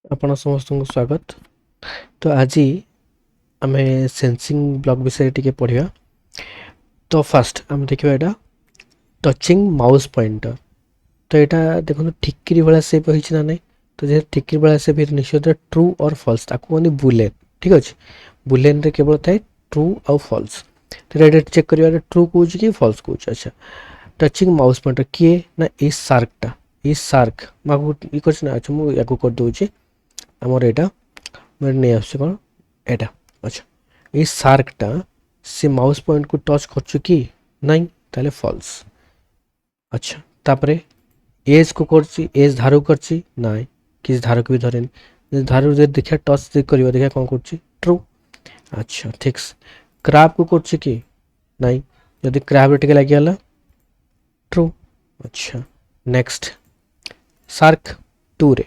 ଆପଣ ସମସ୍ତଙ୍କୁ ସ୍ୱାଗତ। ତ ଆଜି ଆମେ ସେନ୍ସିଂ ବ୍ଲକ୍ ବିଷୟରେ ଟିକେ ପଢ଼ିବା। ତ ଫାଷ୍ଟ ଆମେ ଦେଖିବା ଏଇଟା ଟଚିଂ ମାଉସ୍ ପଏଣ୍ଟର। ତ ଏଇଟା ଦେଖନ୍ତୁ ଠିକିରି ଭଳିଆ ସେପ୍ ହେଇଛି ନା ନାହିଁ। ତ ଯେହେତୁ ଠିକିରି ଭଳିଆ ସେପ୍ ହେଇଛି ନିଶ୍ଚିତ ଟ୍ରୁ ଅର୍ ଫଲ୍ସ ତାକୁ କୁହନ୍ତି ବୁଲେନ୍। ଠିକ୍ ଅଛି, ବୁଲେନ୍ରେ କେବଳ ଥାଏ ଟ୍ରୁ ଆଉ ଫଲ୍ସ। ତ ଏଇଟା ଚେକ୍ କରିବାରେ ଟ୍ରୁ କହୁଛି କି ଫଲ୍ସ କହୁଛି। ଆଚ୍ଛା, ଟଚିଂ ମାଉସ୍ ପଏଣ୍ଟର କିଏ ନା ଏଇ ସାର୍କଟା। ଏଇ ସାର୍କ ମୁଁ ଆଗକୁ ଇ କରିଛି ନା। ଆଚ୍ଛା, ମୁଁ ୟାକୁ କରିଦେଉଛି। ଆମର ଏଇଟା ମୁଁ ନେଇ ଆସୁଛି କ'ଣ ଏଇଟା। ଆଚ୍ଛା, ଏଇ ସାର୍କଟା ସେ ମାଉସ୍ ପଏଣ୍ଟକୁ ଟଚ୍ କରୁଛୁ କି ନାଇଁ, ତାହେଲେ ଫଲ୍ସ। ଆଚ୍ଛା, ତାପରେ ଏଜ୍କୁ କରୁଛି, ଏଜ୍ ଧାରକୁ କରିଛି ନାଇଁ, କିଛି ଧାରକୁ ବି ଧରେନି। ଧାରକୁ ଯଦି ଦେଖିବା ଟଚ୍ ଯଦି କରିବା ଦେଖିବା କ'ଣ କରୁଛି, ଟ୍ରୁ। ଆଚ୍ଛା, ଠିକ୍। କ୍ରାବ୍କୁ କରୁଛି କି ନାଇଁ, ଯଦି କ୍ରାବ୍ରେ ଟିକେ ଲାଗିଗଲା ଟ୍ରୁ। ଆଚ୍ଛା, ନେକ୍ସଟ ସାର୍କ 2ରେ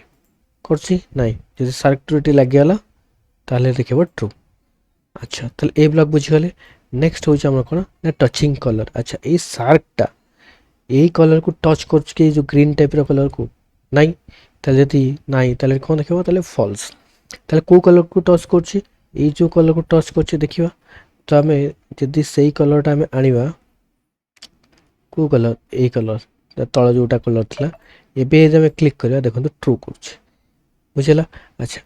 করছি নাই, যদি সার্ক টুটি লাগিগলা তাহলে দেখিব ট্রু। আচ্ছা, তাহলে এই ব্লক বুঝিগলে। নেক্সট হচ্ছে আমার কোণ না টচিং কলর। আচ্ছা, এই সার্কটা এই কলরকু টচ করছে কি, এই যে গ্রিন টাইপর কলরকু নাই, তাহলে যদি নাই তাহলে কোণ দেখিব, তাহলে ফলস। তাহলে কেউ কলরকু টচ করছি, এই যে কলরকু টচ করছে দেখিবা। তো আমি যদি সেই কলরটা আমি আনিবা, কেউ কলর এই কলর তଳ ଯେଉଁଟା କଲର୍ ଥିଲା, ଏବେ ଯଦି ଆମେ କ୍ଲିକ୍ କରିବା ଦେଖନ୍ତୁ ଟ୍ରୁ କରୁଛି। ବୁଝିଲା। ଆଚ୍ଛା,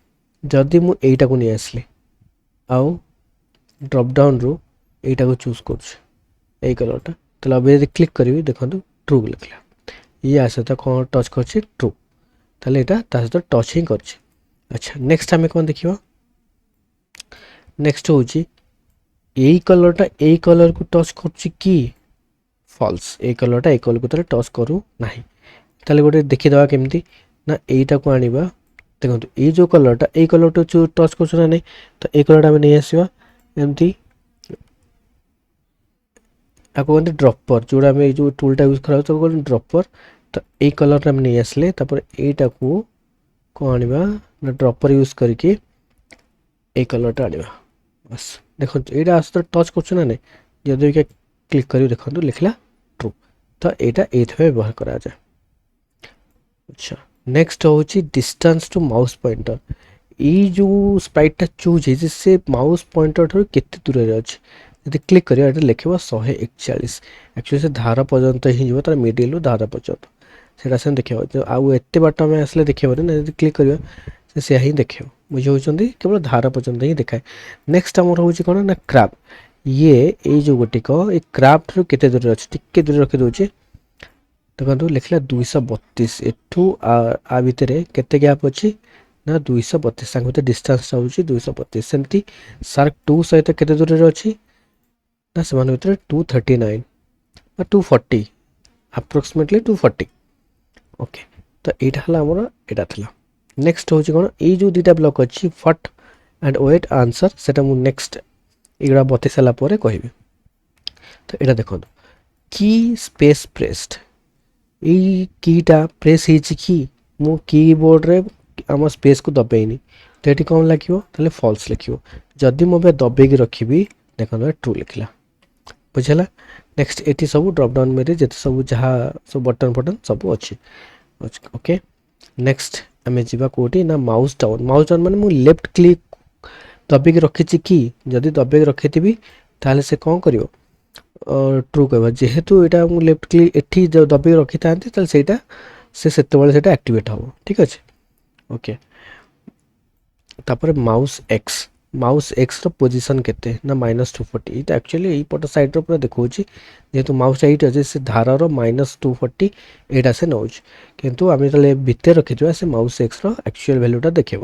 ଯଦି ମୁଁ ଏଇଟାକୁ ନେଇ ଆସିଲି ଆଉ ଡ୍ରପଡାଉନରୁ ଏଇଟାକୁ ଚୁଜ୍ କରୁଛି, ଏଇ କଲର୍ଟା, ତାହେଲେ ଏବେ ଯଦି କ୍ଲିକ୍ କରିବି ଦେଖନ୍ତୁ ଟ୍ରୁ ଲେଖିଲା। ଇଏ ଆ ସହିତ କ'ଣ ଟଚ୍ କରିଛି, ଟ୍ରୁ। ତାହେଲେ ଏଇଟା ତା ସହିତ ଟଚ୍ ହିଁ କରିଛି। ଆଚ୍ଛା, ନେକ୍ସଟ ଆମେ କ'ଣ ଦେଖିବା, ନେକ୍ସଟ ହେଉଛି ଏଇ କଲର୍ଟା ଏଇ କଲର୍କୁ ଟଚ୍ କରୁଛି କି ଫଲ୍ସ। ଏଇ କଲର୍ଟା ଏଇ କଲର୍କୁ ତାହେଲେ ଟଚ୍ କରୁନାହିଁ। ତାହେଲେ ଗୋଟେ ଦେଖିଦେବା କେମିତି ନା, ଏଇଟାକୁ ଆଣିବା। ଦେଖନ୍ତୁ ଏଇ ଯେଉଁ କଲର୍ଟା ଏଇ କଲର୍ଟା ଟଚ୍ କରୁଛୁ ନା ନାହିଁ, ତ ଏଇ କଲର୍ଟା ଆମେ ନେଇ ଆସିବା ଏମିତି। ତାକୁ କୁହନ୍ତି ଡ୍ରପର, ଯେଉଁଟା ଆମେ ଏଇ ଯେଉଁ ଟୁଲ୍ଟା ୟୁଜ୍ କରାଯାଉଛି ତାକୁ କୁହନ୍ତି ଡ୍ରପର। ତ ଏଇ କଲର୍ଟା ଆମେ ନେଇ ଆସିଲେ, ତାପରେ ଏଇଟାକୁ କ'ଣ ଆଣିବା ନା ଡ୍ରପର ୟୁଜ୍ କରିକି ଏଇ କଲର୍ଟା ଆଣିବା। ବାସ୍, ଦେଖନ୍ତୁ ଏଇଟା ଆସ୍ତେ ଟଚ୍ କରୁଛୁ ନା ନାହିଁ। ଯଦି କ୍ଲିକ୍ କରିବି ଦେଖନ୍ତୁ ଲେଖିଲା ଟ୍ରୁ। ତ ଏଇଟା ଏଇଥିପାଇଁ ବ୍ୟବହାର କରାଯାଏ। ଆଚ୍ଛା, ନେକ୍ସଟ ହେଉଛି ଡିଷ୍ଟାନ୍ସ ଟୁ ମାଉସ୍ ପଏଣ୍ଟର। ଏଇ ଯେଉଁ ସ୍ପ୍ରାଇଟ୍ଟା ଚୁଜ୍ ହେଇଛି ସେ ମାଉସ୍ ପଏଣ୍ଟର ଠାରୁ କେତେ ଦୂରରେ ଅଛି। ଯଦି କ୍ଲିକ୍ କରିବା ଏଇଟା ଲେଖିବ 141। ଆକ୍ଚୁଆଲି ସେ ଧାର ପର୍ଯ୍ୟନ୍ତ ହିଁ ଯିବ, ତାର ମିଡ଼ିଲରୁ ଧାର ପର୍ଯ୍ୟନ୍ତ ସେଇଟା ସେମିତି ଦେଖିବ। ଆଉ ଏତେ ବାଟ ଆମେ ଆସିଲେ ଦେଖିବନି ନା, ଯଦି କ୍ଲିକ୍ କରିବା ସେ ସେୟା ହିଁ ଦେଖିବ। ବୁଝିହେଉଛନ୍ତି, କେବଳ ଧାର ପର୍ଯ୍ୟନ୍ତ ହିଁ ଦେଖାଏ। ନେକ୍ସଟ ଆମର ହେଉଛି କ'ଣ ନା କ୍ରାବ୍। ଇଏ ଏଇ ଯେଉଁ ଗୋଟିକ ଏଇ କ୍ରାବ୍ ଠାରୁ କେତେ ଦୂରରେ ଅଛି, ଟିକେ ଦୂରରେ ରଖିଦେଉଛି। ଦେଖନ୍ତୁ ଲେଖିଲା 232। ଏଠୁ ଆ ଭିତରେ କେତେ ଗ୍ୟାପ୍ ଅଛି ନା 232। ତାଙ୍କ ଭିତରେ ଡିଷ୍ଟାନ୍ସଟା ହେଉଛି 232। ସେମିତି ସାର୍କ 2 ସହିତ କେତେ ଦୂରରେ ଅଛି ନା ସେମାନଙ୍କ ଭିତରେ 239 ବା 240, ଆପ୍ରୋକ୍ସିମେଟଲି 240। ଓକେ, ତ ଏଇଟା ହେଲା ଆମର, ଏଇଟା ଥିଲା। ନେକ୍ସଟ ହେଉଛି କ'ଣ, ଏଇ ଯେଉଁ ଦୁଇଟା ବ୍ଲକ୍ ଅଛି ଫଟ୍ ଆଣ୍ଡ ୱେଟ୍ ଆନ୍ସର, ସେଇଟା ମୁଁ ନେକ୍ସଟ ଏଇଗୁଡ଼ା ବତେଇ ସାରିଲା ପରେ କହିବି। ତ ଏଇଟା ଦେଖନ୍ତୁ, କି ସ୍ପେସ୍ ପ୍ରେସ୍ଡ। ଏଇ କିଟା ପ୍ରେସ୍ ହେଇଛି କି ମୁଁ କିବୋର୍ଡ଼ରେ ଆମ ସ୍ପେସ୍କୁ ଦବେଇନି, ତ ଏଠି କ'ଣ ଲେଖିବ, ତାହେଲେ ଫଲ୍ସ ଲେଖିବ। ଯଦି ମୁଁ ଏବେ ଦବେଇକି ରଖିବି ଦେଖନ୍ତୁ ଟ୍ରୁ ଲେଖିଲା। ବୁଝିଲା। ନେକ୍ସଟ ଏଠି ସବୁ ଡ୍ରପଡାଉନ୍ ମେରେ ଯେତେ ସବୁ ଯାହା ସବୁ ବଟନ୍ ସବୁ ଅଛି। ଓକେ, ନେକ୍ସଟ ଆମେ ଯିବା କେଉଁଠି ନା ମାଉସ୍ ଡାଉନ୍। ମାଉସ୍ ଡାଉନ୍ ମାନେ ମୁଁ ଲେଫ୍ଟ କ୍ଲିକ୍ ଦବେଇକି ରଖିଛି କି, ଯଦି ଦବେଇକି ରଖିଥିବି ତାହେଲେ ସେ କ'ଣ କରିବ, ଟ୍ରୁ କହିବ। ଯେହେତୁ ଏଇଟା ମୁଁ ଲେଫ୍ଟ କ୍ଲିକ୍ ଏଠି ଦବେଇକି ରଖିଥାନ୍ତି, ତାହେଲେ ସେଇଟା ସେତେବେଳେ ସେଇଟା ଆକ୍ଟିଭେଟ୍ ହେବ। ଠିକ୍ ଅଛି। ଓକେ, ତାପରେ ମାଉସ୍ ଏକ୍ସ। ମାଉସ୍ ଏକ୍ସର ପୋଜିସନ୍ କେତେ ନା -240। ଏଇଟା ଆକ୍ଚୁଆଲି ଏଇପଟ ସାଇଡ଼୍ର ପୁରା ଦେଖାଉଛି, ଯେହେତୁ ମାଉସ୍ ଏଇଠି ଅଛି ସେ ଧାରର -240 ଏଇଟା ସେ ନେଉଛି। କିନ୍ତୁ ଆମେ ଯେତେବେଳେ ଭିତରେ ରଖିଥିବା ସେ ମାଉସ୍ ଏକ୍ସର ଆକ୍ଚୁଆଲ୍ ଭ୍ୟାଲ୍ୟୁଟା ଦେଖେଇବ।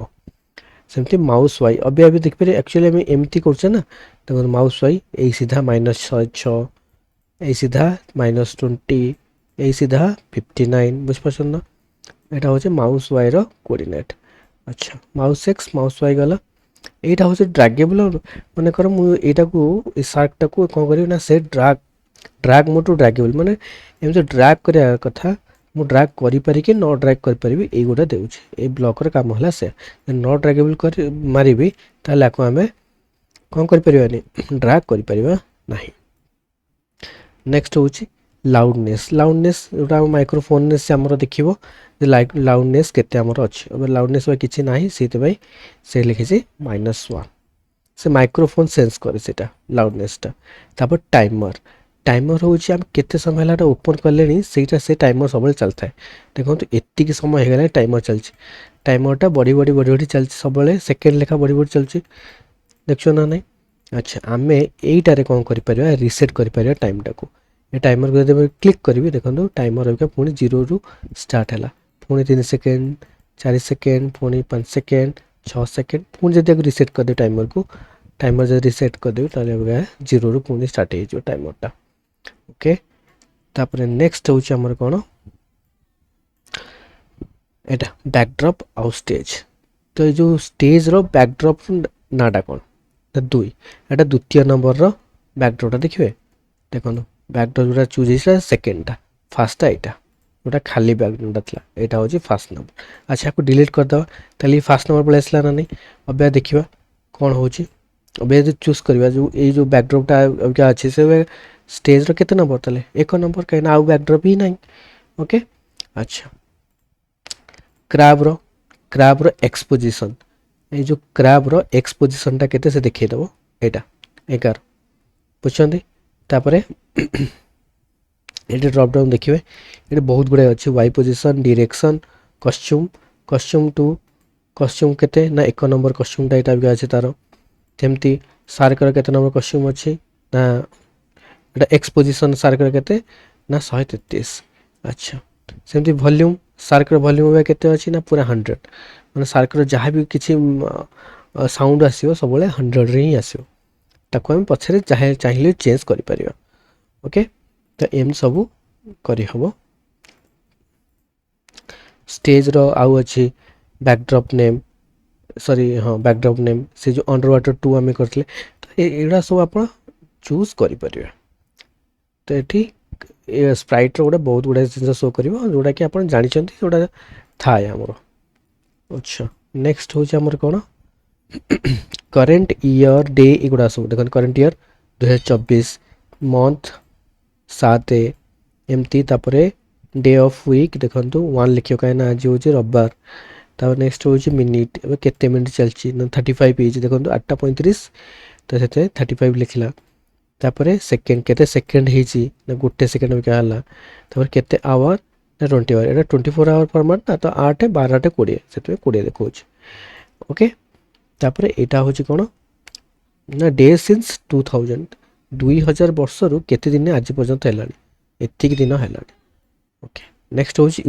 ସେମିତି ମାଉସ୍ ୱାଇ ଏବେ ଦେଖିପାରିବେ। ଆକ୍ଚୁଆଲି ଆମେ ଏମିତି କରୁଛେ ନା, ଦେଖନ୍ତୁ ମାଉସ୍ ୱାଇ ଏଇ ସିଧା -106, ଏଇ ସିଧା -20, ଏଇ ସିଧା 59। ବୁଝିପାରୁଛନ୍ତି ନା, ଏଇଟା ହେଉଛି ମାଉସ୍ ୱାଇର କୋଅର୍ଡ଼ିନେଟ୍। ଆଚ୍ଛା, ମାଉସ୍ ଏକ୍ସ ମାଉସ୍ ୱାଇ ଗଲା। এইটা হচ্ছে ড্রাগেবল। মনে করো ମୁଁ ଏଇଟାକୁ এই ସାର୍କଟାକୁ କ'ଣ କରିବି ନା ସେ ଡ୍ରାଗ୍ ମୋଟୁ ଡ୍ରାଗେବଲ୍, ମାନେ ଏମିତି ଡ୍ରାଗ୍ କରିବା କଥା। ମୁଁ ଡ୍ରାଗ୍ କରିପାରି କି ନ ଡ୍ରାଗ୍ କରିପାରିବି, ଏଇଗୁଡ଼ା ଦେଉଛି। ଏଇ ବ୍ଲକର କାମ ହେଲା ସେ। ନ ଡ୍ରାଗେବଲ୍ କରି ମାରିବି ତାହେଲେ ଆକୁ ଆମେ କ'ଣ କରିପାରିବାନି, ଡ୍ରାଗ୍ କରିପାରିବା ନାହିଁ। ନେକ୍ସଟ ହେଉଛି ଲାଉଡନେସ୍ ଯେଉଁଟା ଆମ ମାଇକ୍ରୋଫୋନ୍ରେ ସେ ଆମର ଦେଖିବ ଯେ ଲାଉଡନେସ୍ କେତେ ଆମର ଅଛି। ଏବେ ଲାଉଡନେସ୍ କିଛି ନାହିଁ, ସେଇଥିପାଇଁ ସେ ଲେଖିଛି -1। ସେ ମାଇକ୍ରୋଫୋନ୍ ସେନ୍ସ କରେ ସେଇଟା ଲାଉଡନେସ୍ଟା। ତାପରେ ଟାଇମର ହେଉଛି ଆମେ କେତେ ସମୟ ହେଲା ଓପନ୍ କଲେଣି ସେଇଟା ସେ ଟାଇମର ସବୁବେଳେ ଚାଲିଥାଏ। ଦେଖନ୍ତୁ ଏତିକି ସମୟ ହେଇଗଲାଣି ଟାଇମର ଚାଲିଛି। ଟାଇମରଟା ବଢ଼ି ଚାଲିଛି ସବୁବେଳେ, ସେକେଣ୍ଡ ଲେଖା ବଢ଼ି ଚାଲିଛି, ଦେଖୁଛ ନା ନାହିଁ? ଆଚ୍ଛା, ଆମେ ଏଇଟାରେ କ'ଣ କରିପାରିବା, ରିସେଟ୍ କରିପାରିବା ଟାଇମଟାକୁ। ଏ ଟାଇମରକୁ ଯଦି କ୍ଲିକ୍ କରିବି, ଦେଖନ୍ତୁ ଟାଇମର ଅବିକା ପୁଣି 0ରୁ ଷ୍ଟାର୍ଟ ହେଲା। ପୁଣି 3 ସେକେଣ୍ଡ, 4 ସେକେଣ୍ଡ, ପୁଣି 5 ସେକେଣ୍ଡ, 6 ସେକେଣ୍ଡ। ପୁଣି ଯଦି ଆକୁ ରିସେଟ୍ କରିଦେବି ଟାଇମର ଯଦି ରିସେଟ୍ କରିଦେବି ତାହେଲେ ଅବିକା 0ରୁ ପୁଣି ଷ୍ଟାର୍ଟ ହେଇଯିବ ଟାଇମରଟା। ଓକେ, ତାପରେ ନେକ୍ସଟ ହେଉଛି ଆମର କ'ଣ, ଏଇଟା ବ୍ୟାକଡ୍ରପ୍ ଆଉ ଷ୍ଟେଜ୍। ତ ଏଇ ଯେଉଁ ଷ୍ଟେଜ୍ର ବ୍ୟାକଡ୍ରପ୍ ନାଁଟା କ'ଣ, 2। ଏଇଟା ଦ୍ୱିତୀୟ ନମ୍ବରର ବ୍ୟାକଡ୍ରପ୍ଟା ଦେଖିବେ। ଦେଖନ୍ତୁ ବ୍ୟାକଡ୍ରପ୍ ଯେଉଁଟା ଚୁଜ୍ ହେଇଥିଲା ସେକେଣ୍ଡଟା, ଫାର୍ଷ୍ଟଟା ଏଇଟା ଯେଉଁଟା ଖାଲି ବ୍ୟାକଗ୍ରାଉଣ୍ଡଟା ଥିଲା, ଏଇଟା ହେଉଛି ଫାର୍ଷ୍ଟ ନମ୍ବର। ଆଚ୍ଛା, ଆକୁ ଡିଲିଟ୍ କରିଦେବା, ତାହେଲେ ଫାର୍ଷ୍ଟ ନମ୍ବର ପଳେଇ ଆସିଲା ନା ନାହିଁ। ଅବିକା ଦେଖିବା କ'ଣ ହେଉଛି। ଅବିକା ଯଦି ଚୁଜ୍ କରିବା ଏଇ ଯେଉଁ ବ୍ୟାକଡ୍ରପ୍ଟା ଅବିକା ଅଛି, ସେ ଷ୍ଟେଜ୍ର କେତେ ନମ୍ବର, ତାହେଲେ 1 ନମ୍ବର, କାହିଁକିନା ଆଉ ବ୍ୟାକଡ୍ରପ୍ ହିଁ ନାହିଁ। ଓକେ, ଆଚ୍ଛା, କ୍ରାବ୍ର ଏକ୍ସପୋଜିସନ୍, ଏଇ ଯେଉଁ କ୍ରାବ୍ର ଏକ୍ସପୋଜିସନ୍ଟା କେତେ ସେ ଦେଖେଇଦେବ, ଏଇଟା 11, ବୁଝୁଛନ୍ତି। ତାପରେ ଏଠି ଡ୍ରପଡାଉନ୍ ଦେଖିବେ, ଏଠି ବହୁତ ଗୁଡ଼ାଏ ଅଛି, Y position, direction, costume 2, costume କେତେ ନା 1 ନମ୍ବର କଷ୍ଟ୍ୟୁମ୍ଟା ଏଇଟା ବି ଅଛି ତାର। ସେମିତି ସାର୍କର କେତେ ନମ୍ବର କଷ୍ଟ୍ୟୁମ୍ ଅଛି ନା ଏଇଟା ଏକ୍ସପୋଜିସନ୍ ସାର୍କର କେତେ ନା 133। ଆଚ୍ଛା, ସେମିତି ଭଲ୍ୟୁମ୍, ସାର୍କର ଭଲ୍ୟୁମ୍ ଏବେ କେତେ ଅଛି ନା ପୁରା 100, ମାନେ ସାର୍କର ଯାହା ବି କିଛି ସାଉଣ୍ଡ ଆସିବ ସବୁବେଳେ 100ରେ ହିଁ ଆସିବ। ତାକୁ ଆମେ ପଛରେ ଚାହିଁଲେ ଚେଞ୍ଜ କରିପାରିବା। ଓକେ, ତ ଏମିତି ସବୁ କରିହେବ। ଷ୍ଟେଜ୍ର ଆଉ ଅଛି ବ୍ୟାକଡ୍ରପ୍ ନେମ୍, ବ୍ୟାକଡ୍ରପ୍ ନେମ୍, ସେ ଯେଉଁ ଅଣ୍ଡର ୱାଟର 2 ଆମେ କରିଥିଲେ, ତ ଏଗୁଡ଼ା ସବୁ ଆପଣ ଚୁଜ୍ କରିପାରିବେ। ତ ଏଠି ସ୍ପ୍ରାଇଟ୍ର ବହୁତ ଗୁଡ଼ାଏ ଜିନିଷ ଶୋ କରିବ, ଯେଉଁଟାକି ଆପଣ ଜାଣିଛନ୍ତି ଯେଉଁଟା ଥାଏ ଆମର। ଆଚ୍ଛା, ନେକ୍ସଟ ହେଉଛି ଆମର କ'ଣ, କରେଣ୍ଟ ଇୟର୍, ଡେ, ଏଗୁଡ଼ା ସବୁ ଦେଖନ୍ତୁ। କରେଣ୍ଟ ଇୟର୍ 2024, ମନ୍ଥ 7, ଏମିତି। ତାପରେ ଡେ ଅଫ୍ ୱିକ୍ ଦେଖନ୍ତୁ 1 ଲେଖିବ, କାହିଁକିନା ଆଜି ହେଉଛି ରବିବାର। ତାପରେ ନେକ୍ସଟ ହେଉଛି ମିନିଟ୍, ଏବେ କେତେ ମିନିଟ୍ ଚାଲିଛି ନା 35 ହେଇଛି, ଦେଖନ୍ତୁ 8:35, ତ ସେଥିରେ 35 ଲେଖିଲା। ତାପରେ ସେକେଣ୍ଡ, କେତେ ସେକେଣ୍ଡ ହେଇଛି ନା 1 ସେକେଣ୍ଡ ଅବିକା ହେଲା। ତାପରେ କେତେ ଆୱାର ନା 20 ଆୱାର, ଏଇଟା 24 ଆୱାର ଫର୍ମାଟ୍ ନା, ତ 8, 12, 20, ସେଥିପାଇଁ 20 ଦେଖାଉଛି। ଓକେ, ତାପରେ ଏଇଟା ହେଉଛି କ'ଣ ନା ଡେ ସିନ୍ସ 2000, 2000 ବର୍ଷରୁ କେତେ ଦିନ ଆଜି ପର୍ଯ୍ୟନ୍ତ ହେଲାଣି, ଏତିକି ଦିନ ହେଲାଣି। ଓକେ, ନେକ୍ସଟ ହେଉଛି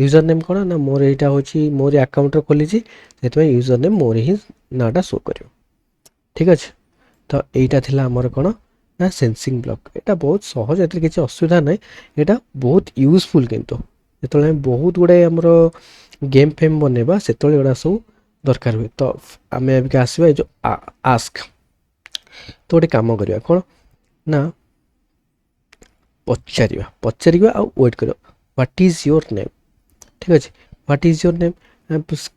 ୟୁଜର ନେମ୍ କ'ଣ ନା ମୋର ଏଇଟା ହେଉଛି ମୋର ଆକାଉଣ୍ଟରେ ଖୋଲିଛି, ସେଥିପାଇଁ ୟୁଜର ନେମ୍ ମୋର ହିଁ ନାଁଟା ଶୋ କରିବ। ଠିକ୍ ଅଛି, ତ ଏଇଟା ଥିଲା ଆମର କ'ଣ ନା ସେନ୍ସିଂ ବ୍ଲକ୍। ଏଇଟା ବହୁତ ସହଜ, ଏଥିରେ କିଛି ଅସୁବିଧା ନାହିଁ, ଏଇଟା ବହୁତ ୟୁଜଫୁଲ୍। କିନ୍ତୁ ଯେତେବେଳେ ଆମେ ବହୁତ ଗୁଡ଼ାଏ ଆମର ଗେମ୍ ଫେମ୍ ବନେଇବା ସେତେବେଳେ ଏଗୁଡ଼ା ସବୁ ଦରକାର ହୁଏ। ତ ଆମେ ଏବେ ଆସିବା ଏଇ ଯେଉଁ ଆସ୍କ। ତ ଗୋଟେ କାମ କରିବା କ'ଣ ନା ପଚାରିବା ଆଉ ୱେଟ୍ କରିବା, ହ୍ୱାଟ୍ ଇଜ୍ ୟୋର୍ ନେମ୍। ଠିକ୍ ଅଛି, ହ୍ୱାଟ୍ ଇଜ୍ ୟୋର୍ ନେମ୍,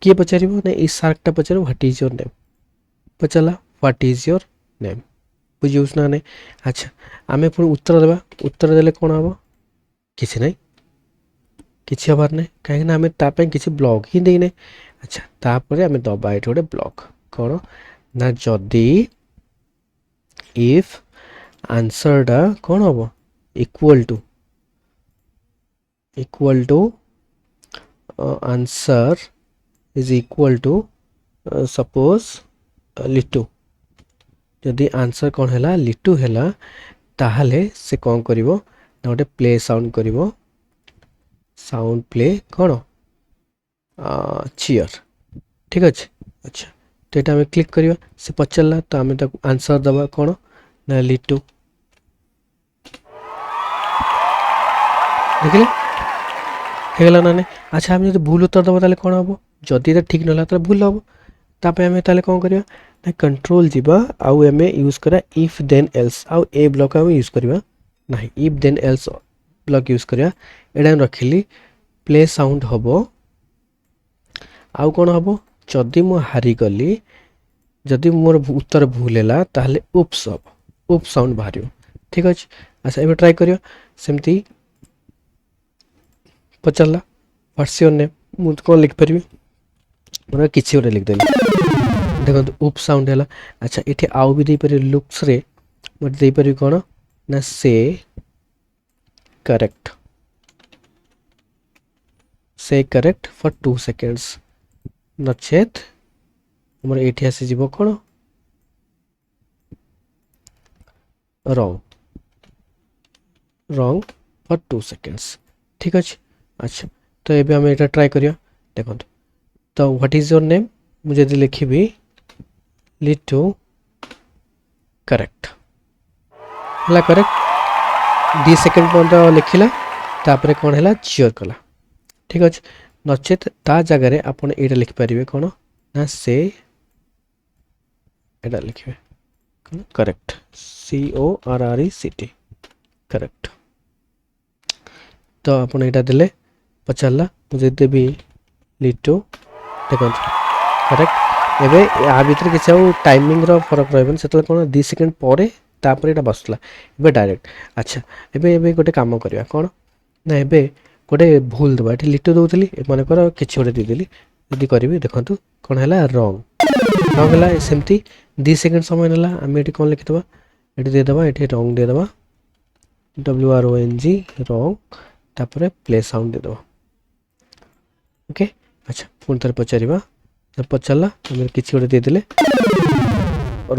କିଏ ପଚାରିବ ନା ଏଇ ସାର୍କଟା ପଚାରିବ ହ୍ୱାଟ୍ ଇଜ୍ ୟୋର୍ ନେମ୍, ପଚାରିଲା ହ୍ୱାଟ୍ ଇଜ୍ ୟୋର୍ ନେମ୍, ବୁଝିହେଉଛି ନା ନାହିଁ। ଆଚ୍ଛା, ଆମେ ପୁଣି ଉତ୍ତର ଦେବା, ଉତ୍ତର ଦେଲେ କ'ଣ ହେବ, କିଛି ନାହିଁ, କିଛି ହେବାର ନାହିଁ, କାହିଁକିନା ଆମେ ତା ପାଇଁ କିଛି ବ୍ଲକ୍ ହିଁ ଦେଇନେ। ଆଚ୍ଛା, ତାପରେ ଆମେ ଦେବା ଏଠି ଗୋଟେ ବ୍ଲକ୍, କ'ଣ ନା ଯଦି ଇଫ୍ ଆନ୍ସରଟା କ'ଣ ହେବ, equal to answer is equal to suppose Litu. ଯଦି ଆନ୍ସର କ'ଣ ହେଲା ଲିଟୁ ହେଲା, ତାହେଲେ ସେ କ'ଣ କରିବ ନା ଗୋଟେ ପ୍ଲେ ସାଉଣ୍ଡ କରିବ, ସାଉଣ୍ଡ ପ୍ଲେ କ'ଣ ଚିୟର। ଠିକ୍ ଅଛି, ଆଚ୍ଛା, ତ ଏଇଟା ଆମେ କ୍ଲିକ୍ କରିବା, ସେ ପଚାରିଲା ତ ଆମେ ତାକୁ ଆନ୍ସର ଦେବା କ'ଣ ନା ଲିଟୁ। ଦେଖିଲେ ହେଇଗଲା ନା ନାହିଁ। ଆଚ୍ଛା, ଆମେ ଯଦି ଭୁଲ ଉତ୍ତର ଦେବା ତାହେଲେ କ'ଣ ହେବ, ଯଦି ଏଇଟା ଠିକ୍ ନହେଲା ତାହେଲେ ଭୁଲ ହେବ। ତା ପାଇଁ ଆମେ ତାହେଲେ କ'ଣ କରିବା ନା କଣ୍ଟ୍ରୋଲ ଯିବା, ଆଉ ଆମେ ୟୁଜ୍ କରିବା ଇଫ୍ ଦେନ୍ ଏଲ୍ସ, ଆଉ ଏ ବ୍ଲକ୍ ଆମେ ୟୁଜ୍ କରିବା ନାହିଁ, if then else block use କରିବା। ଏଇଟା ମୁଁ ରଖିଲି, ପ୍ଲେ ସାଉଣ୍ଡ ହେବ। ଆଉ କ'ଣ ହେବ, ଯଦି ମୁଁ ହାରିଗଲି, ଯଦି ମୋର ଉତ୍ତର ଭୁଲ ହେଲା ତାହେଲେ ଉପ୍ସ ହେବ, ଉପ୍ସ ସାଉଣ୍ଡ ବାହାରିବ। ଠିକ୍ ଅଛି, अच्छा एबे ट्राई करियो सेमती पचारला व्हाट्स योर नेम मु कौन लिख पारिबी मोर किछि गोटे लिख देली देखो उप साउंड है। अच्छा ये आउ भी देपर लुक्स रे मत देपर कौन ना से करेक्ट फॉर 2 सेकेंड्स नचेत मोर एठी आसी जीवो कौन रॉन्ग फॉर 2 सेकेंड्स ठीक अच्छे। अच्छा तो ये आम यहाँ ट्राई करिया देखो तो व्हाट इज योर नेम मुझे लिखी लिटू करेक्ट है करेक्ट 2 सेकेंड पर्यटन लिखला तापर कौन है चियर कला ठीक अच्छे नचेत ता जगह आपड़ ये लिखिपारे कौन ना से एटा लिखे करेक्ट CORRECT करेक्ट तो आप यहाँ देले पचारा मुझे देवी लिटू देखो करेक्ट एबे या भीतर किसी टाइमिंग रो फरक रहबन से कौन 2 सेकेंड पर तापर एटा बसला एबे डायरेक्ट। अच्छा एबे गोटे काम करवा कौन ना एबे गोटे भूल दबा ये लिटू दौली मन कर कि गोटे देदेली यदि करी देखो कौन है रंग है सेमती 2 सेकेंड समय ना आम ये कौन लिखिदबा ये देदेबा ये रंग देदेबा WRONG रंग तापर प्ले साउंड देदेबा ओके। अच्छा पुणी थोड़े पचार पचारा आम कि गोटे देदेले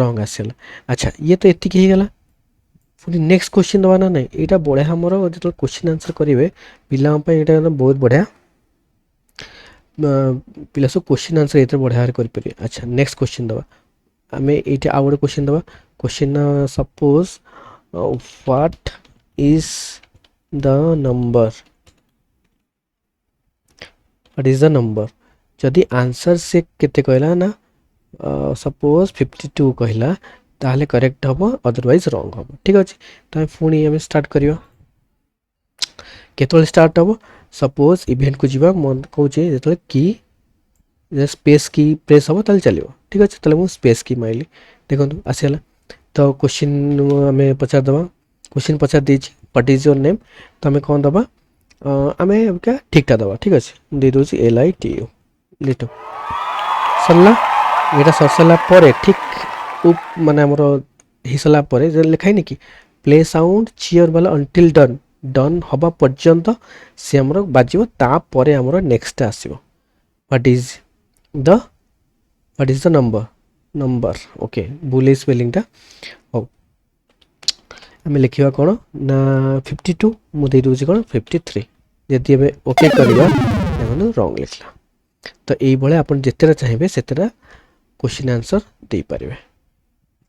रंग आसला। अच्छा ये तो ये गला पुणी नेक्स्ट क्वेश्चन दबा ना ना यहाँ बढ़िया मोर जो क्वेश्चन आंसर करेंगे पिला बहुत बढ़िया पिला सब क्वेश्चन आंसर ये बढ़िया करें। अच्छा नेक्स्ट क्वेश्चन दबा आम ये आउ गोटे क्वेश्चन दबा question suppose what is the number जदि आंसर से केते कहला ना सपोज 52 कहला ताहले करेक्ट हम अदरवाइज रॉन्ग हम ठीक अच्छे। तो पुणी आम स्टार्ट करवा केतले स्टार्ट हम सपोज इवेंट को जीवा मन कहे जो की स्पेस की प्रेस हम ताले चलो ठीक अच्छे ताले स्पेस की माइली देखो आसला। तो क्वेश्चन आम पचार दबा क्वेश्चन पचार दीजिए व्हाट इज योर नेम तो आम कौन दबा आम क्या ठीकटा दबा ठीक अच्छे दे दूँ LITU लिटू सरला यहाँ सर सारापर ठीक माने आमर हो सारापर लिखाई कि प्ले साउंड चियर वाला अंटिल डन हवा पर्यंत सी आमर बाजिबो तापर आमर नेक्स्ट आसीबो what is the number okay बुले स्पेलिंगटा हो आम लिखा कौन ना 52 मुझे दूसरी कौन 53 जदि आम ओके करवा देखो रंग लिखला। तो ये आप जितेटा चाहिए से क्वेश्चन आंसर दे पारे।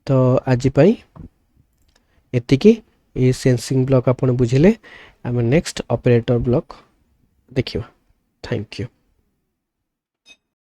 तो आज एतिकी ये सेंसिंग ब्लॉक आप बुझे आम नेक्स्ट ऑपरेटर ब्लॉक देखिए। Thank you.